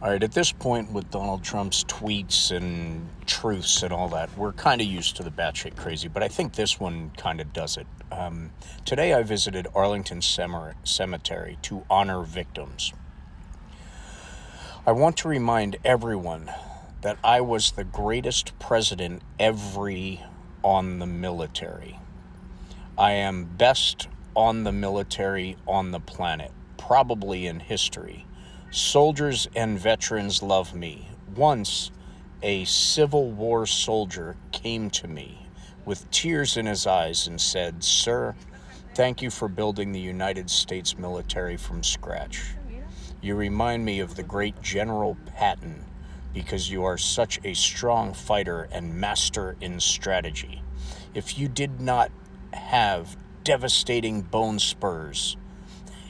All right, at this point with Donald Trump's tweets and truths and all that, we're kind of used to the batshit crazy, but I think this one kind of does it. Today I visited Arlington Cemetery to honor victims. I want to remind everyone that I was the greatest president ever on the military. I am best on the military on the planet, probably in history. Soldiers and veterans love me. Once, a Civil War soldier came to me with tears in his eyes and said, "Sir, thank you for building the United States military from scratch. You remind me of the great General Patton because you are such a strong fighter and master in strategy. If you did not have devastating bone spurs,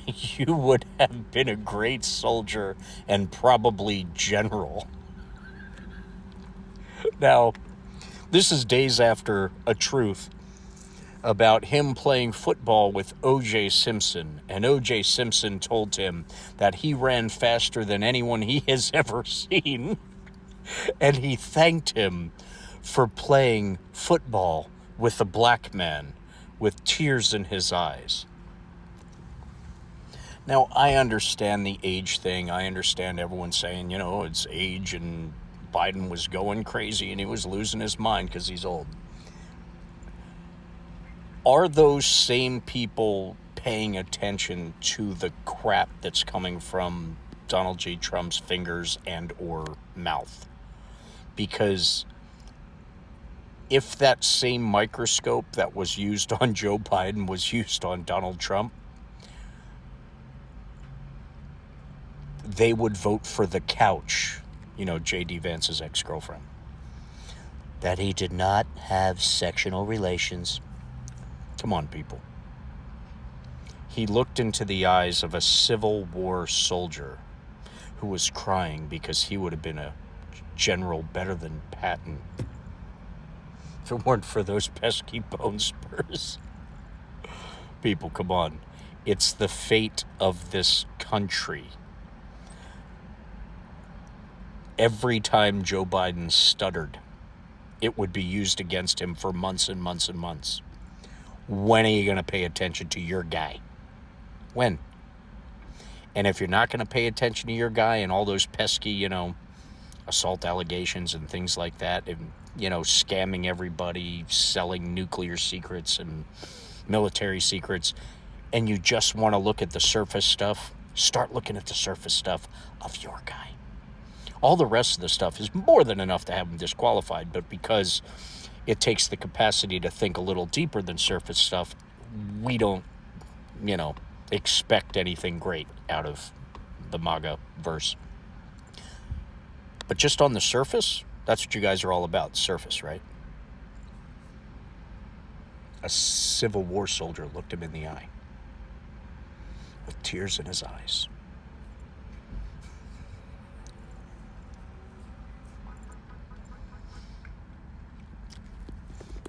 you would have been a great soldier and probably general." Now, this is days after a truth about him playing football with O.J. Simpson, and O.J. Simpson told him that he ran faster than anyone he has ever seen, and he thanked him for playing football with a black man with tears in his eyes. Now, I understand the age thing. I understand everyone saying, it's age and Biden was going crazy and he was losing his mind because he's old. Are those same people paying attention to the crap that's coming from Donald J. Trump's fingers and or mouth? Because if that same microscope that was used on Joe Biden was used on Donald Trump, they would vote for the couch, J.D. Vance's ex-girlfriend, that he did not have sexual relations. Come on, people. He looked into the eyes of a Civil War soldier who was crying because he would have been a general better than Patton if it weren't for those pesky bone spurs. People, come on. It's the fate of this country. Every time Joe Biden stuttered, it would be used against him for months and months and months. When are you going to pay attention to your guy? When? And if you're not going to pay attention to your guy and all those pesky, assault allegations and things like that, and, scamming everybody, selling nuclear secrets and military secrets, and you just want to look at the surface stuff, start looking at the surface stuff of your guy. All the rest of the stuff is more than enough to have him disqualified, but because it takes the capacity to think a little deeper than surface stuff, we don't, expect anything great out of the MAGA verse. But just on the surface, that's what you guys are all about, surface, right? A Civil War soldier looked him in the eye with tears in his eyes.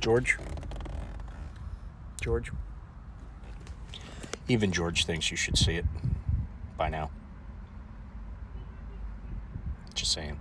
George? Even George thinks you should see it by now. Just saying.